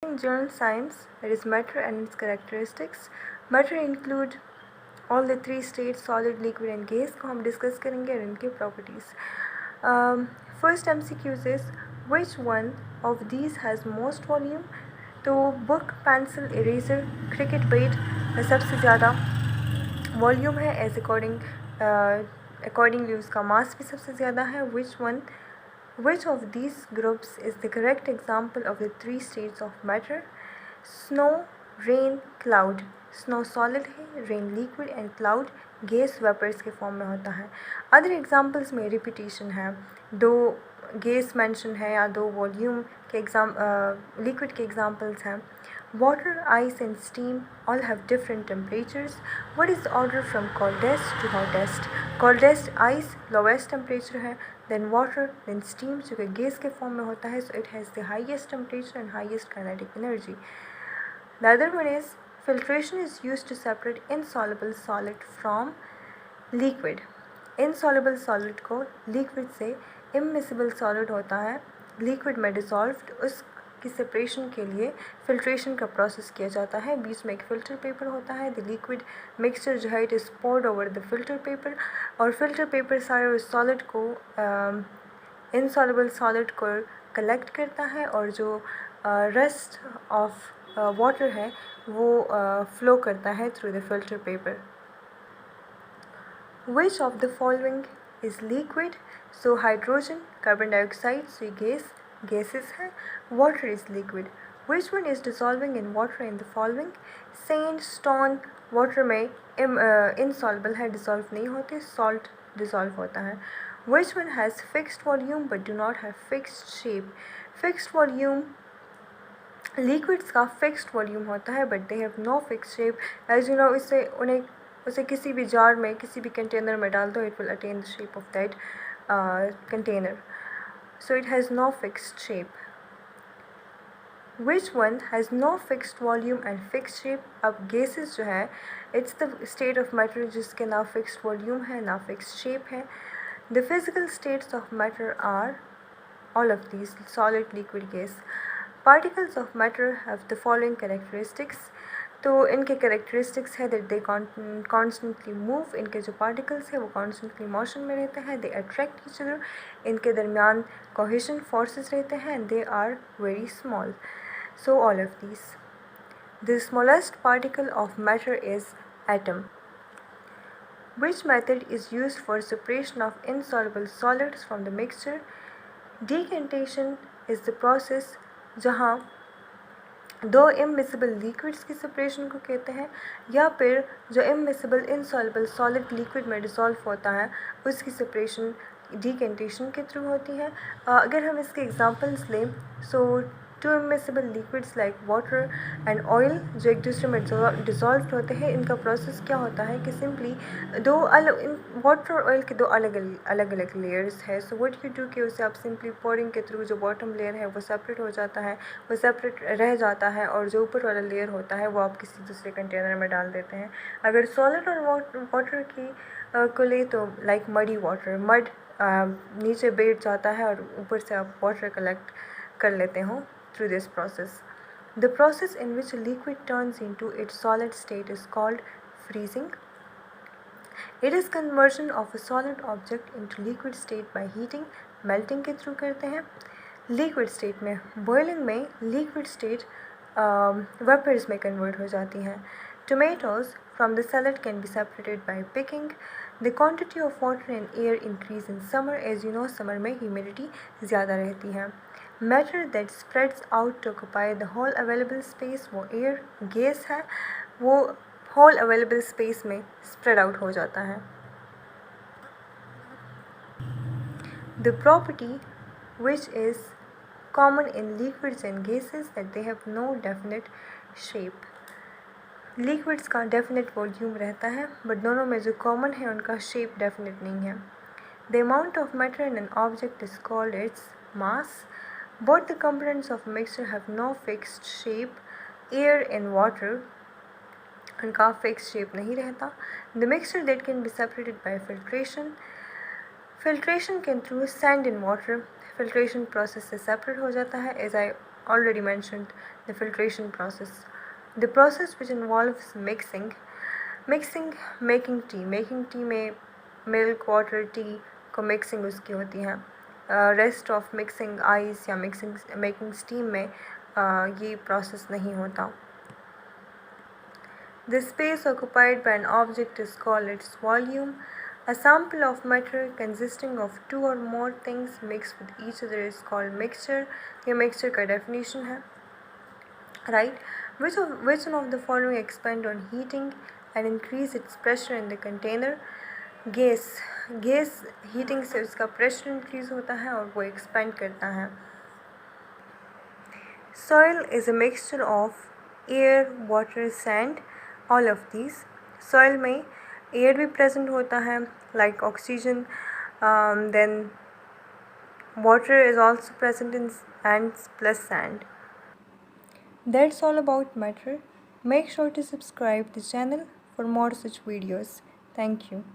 In general science, there is matter and its characteristics. Matter include all the three states, solid, liquid and gas, को हम discuss करेंगे और इनके properties. First MCQs is which one of these has most volume. तो book, pencil, eraser, cricket bat में सबसे ज़्यादा volume है एज अकॉर्डिंगली उसका मास भी सबसे ज़्यादा है. Which of these groups is the correct example of the three states of matter? Snow, rain, cloud. Snow solid है, rain liquid and cloud gas vapors के फॉर्म में होता है. अदर एग्जाम्पल्स में रिपीटिशन है, दो गैस मेंशन है या दो वॉल्यूम के लिक्विड के एग्जाम्पल्स हैं. Water, ice and steam all have different temperatures. What is the order from coldest to hottest? Coldest ice lowest temperature है, then water, then steam जो कि गैस के फॉर्म में होता है, so it has the highest temperature and highest kinetic energy. The other one is filtration is used to separate insoluble solid from liquid. Insoluble solid को liquid से immiscible solid होता है liquid में dissolved, उसकी separation के लिए filtration का process किया जाता है. बीच में एक filter paper होता है. The liquid mixture जो है it is poured over the filter paper और filter paper सारे उस solid को insoluble solid को collect करता है और जो rest of water है वो flow करता है through the filter paper. Which of the following is liquid? So hydrogen, carbon dioxide, so ये gases है. Water is liquid. Which one is dissolving in water in the following? Sand, stone, water में insoluble है, dissolve नहीं होते. Salt dissolve होता है. Which one has fixed volume but do not have fixed shape? Fixed volume liquids का fixed volume होता है but they have no fixed shape. As you know, उसे किसी भी jar में किसी भी container में डाल दो, it will attain the shape of that container. So it has no fixed shape. Which one has no fixed volume and fixed shape? अब gases जो है it's the state of matter जिसके ना fixed volume है ना fixed shape है. The physical states of matter are all of these: solid, liquid, gas. Particles of matter have the following characteristics. तो इनके characteristics है that they constantly move. इनके जो particles है वो constantly motion में रहते हैं. They attract each other. इनके दरमियान cohesion forces रहते हैं and they are very small. So all of these. The smallest particle of matter is atom. Which method is used for separation of insoluble solids from the mixture? Decantation is the process जहाँ दो immiscible liquids की separation को कहते हैं या फिर जो immiscible insoluble solid liquid में dissolve होता है उसकी separation decantation के through होती है. अगर हम इसके examples लें, so two immiscible liquids like water and oil जो एक दूसरे में dissolved होते हैं, इनका process क्या होता है कि simply दो water और oil के दो अलग अलग layers है. So what you do कि उसे आप simply pouring के through जो bottom layer है वो separate हो जाता है, वो separate रह जाता है और जो ऊपर वाला layer होता है वो आप किसी दूसरे container में डाल देते हैं. अगर solid और water की को ले तो like muddy water, mud नीचे बैठ जाता है और ऊपर से आप water collect कर लेते हो through this process. The process in which a liquid turns into its solid state is called freezing. It is conversion of a solid object into liquid state by heating, melting के through करते हैं. Liquid state में boiling में liquid state vapors में convert हो जाती हैं. Tomatoes from the salad can be separated by picking. The quantity of water and air increase in summer. As you know, summer में humidity ज़्यादा रहती है. Matter that spreads out to occupy the whole available space वो air gas है, वो whole available space में spread out हो जाता है. The property which is common in liquids and gases that they have no definite shape. Liquids का definite volume रहता है but दोनों में जो common है उनका shape definite नहीं है. The amount of matter in an object is called its mass. Both the components of mixture have no fixed shape. Air and water उनका fixed shape नहीं रहता. The mixture that can be separated by filtration. Filtration can through sand in water. Filtration process से separate हो जाता है. As I already mentioned the filtration process. The process which involves mixing, making tea में milk, water, tea को mixing उसकी होती है. Rest of mixing ice या making steam में ये process नहीं होता. The space occupied by an object is called its volume. A sample of matter consisting of two or more things mixed with each other is called mixture. ये mixture का definition है. Right? Which one of the following expand on heating and increase its pressure in the container? Gas heating से उसका pressure increase होता है और वो expand करता है. Soil is a mixture of air, water, sand. All of these. Soil में air भी present होता है like oxygen. Then water is also present in and plus sand. That's all about matter. Make sure to subscribe the channel for more such videos. Thank you.